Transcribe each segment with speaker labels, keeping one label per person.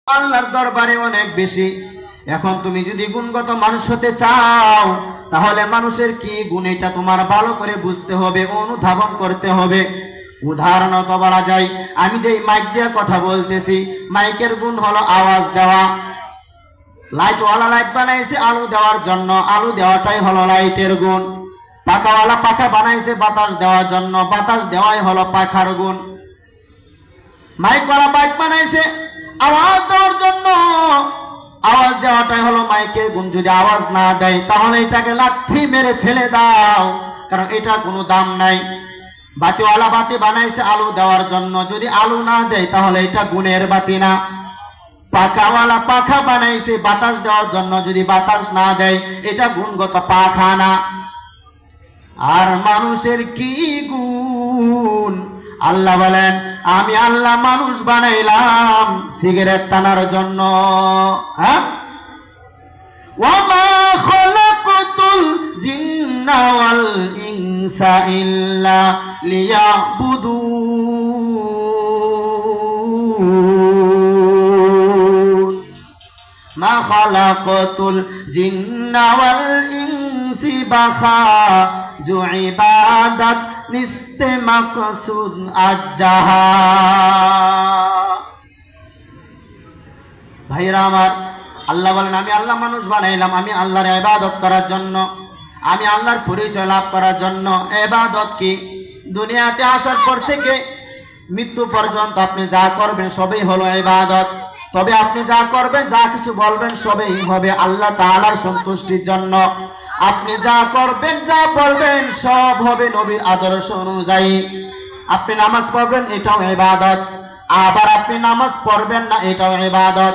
Speaker 1: আল্লাহর দরবারে অনেক বেশি। এখন তুমি যদি গুণগত মানুষ হতে চাও, তাহলে মানুষের কি গুণ এটা তোমার ভালো করে বুঝতে হবে, অনুধাবন করতে হবে। উদাহরণত বলা যায়, আমি যে মাইক দিয়ে কথা বলতেছি, মাইকের গুণ হলো আওয়াজ দেওয়া। লাইটওয়ালা লাইট বানাইছে আলো দেওয়ার জন্য, আলো দেওয়াটাই হলো লাইটের গুণ। পাখাওয়ালা পাখা বানাইছে বাতাস দেওয়ার জন্য, বাতাস দেওয়াই হলো পাখার গুণ। মাইকওয়ালা মাইক বানাইছে আওয়াজ দেওয়ার জন্য, আওয়াজ দেওয়াটাই হলো মাইকের গুণ। যদি আওয়াজ না দেয় তাহলে এটাকে লাঠি মেরে ফেলে দাও, কারণ এটা কোনো দাম নাই। বাতিওয়ালা বাতি বানাইছে আলো দেওয়ার জন্য, যদি আলো না দেয় তাহলে এটা গুণের বাতি না। পাখাওয়ালা পাখা বানাইছে বাতাস দেওয়ার জন্য, যদি বাতাস না দেয় এটা গুণগত পাখা না। আর মানুষের কি গুণ? আল্লাহ বলেন, আমি আল্লাহ মানুষ বানাইলাম সিগারেট টানার জন্য। হ্যাঁ, ওয়ামা খালাকাতুল জিন্না ওয়াল ইনসা ইল্লা লিয়াবুদুন। মা খালাকাতুল জিন্না ওয়াল ইনসি বাখা জু ইবাদাত নিস্তে মাকসুদ আজ্জাহা। ভাইরা আমার, আল্লাহ বলেন, আমি আল্লাহ মানুষ বানাইলাম আমি আল্লাহর ইবাদত করার জন্য, আমি আল্লাহর পরিচয় লাভ করার জন্য। ইবাদত কি? দুনিয়াতে আসার পর থেকে মৃত্যু পর্যন্ত আপনি যা করবেন সবই হলো ইবাদত। তবে আপনি যা করবেন, যা কিছু বলবেন সবই হবে আল্লাহ তাআলার সন্তুষ্টির জন্য। আপনি যা করবেন, যা পড়বেন সব হবে নবীর আদর্শ অনুযায়ী। আপনি নামাজ পড়বেন, এটাও ইবাদত। আবার আপনি নামাজ পড়বেন না, এটাও ইবাদত।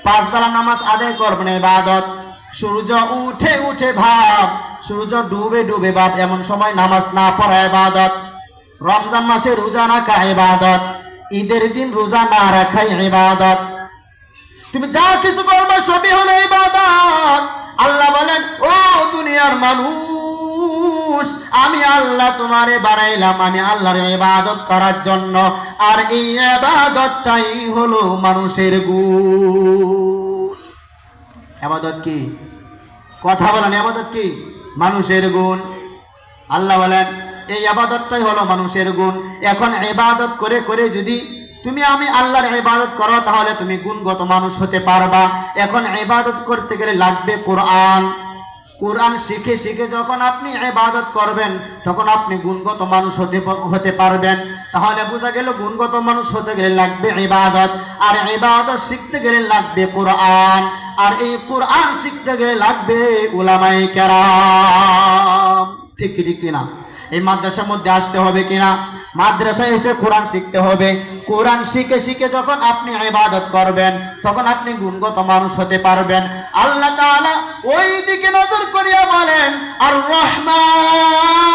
Speaker 1: 5 বেলা নামাজ আদায় করবেন, ইবাদত। সূর্য উঠে উঠে ভাব, সূর্য ডুবে ডুবে ভাব, এমন সময় নামাজ না পড়া ইবাদত। রমজান মাসে রোজা রাখা ইবাদত, ঈদের দিন রোজা না রাখাই ইবাদত। তুমি যা কিছু করবে সবই হলো ইবাদত। আল্লাহ বলেন, ও দুনিয়ার মানুষ, আমি আল্লাহ তোমারে বানাইলাম আমি আল্লাহর ইবাদত করার জন্য। আর এই ইবাদতটাই হলো মানুষের গুণ। ইবাদত কি? কথা বলেন, ইবাদত কি? মানুষের গুণ। আল্লাহ বলেন, এই ইবাদতটাই হলো মানুষের গুণ। এখন ইবাদত করে করে যদি তুমি আমি আল্লাহর ইবাদত করো, তাহলে তুমি গুণগত মানুষ হতে পারবা। এখন ইবাদত করতে গেলে লাগবে কোরআন। কোরআন শিখে শিখে যখন আপনি ইবাদত করবেন, তখন আপনি গুণগত মানুষ হতে পারবেন। তাহলে বোঝা গেল গুণগত মানুষ হতে গেলে লাগবে ইবাদত, আর ইবাদত শিখতে গেলে লাগবে কোরআন, আর এই কোরআন শিখতে গেলে লাগবে উলামায়ে কেরাম। ঠিক ঠিক কিনা? এই মাদ্রাসার মধ্যে আসতে হবে কিনা? মাদ্রাসায় এসে কোরআন শিখতে হবে। কোরআন শিখে শিখে যখন আপনি ইবাদত করবেন, তখন আপনি গুণগত মানুষ হতে পারবেন। আল্লাহ তাআলা ওই দিকে নজর করিয়া বলেন, আর রহমান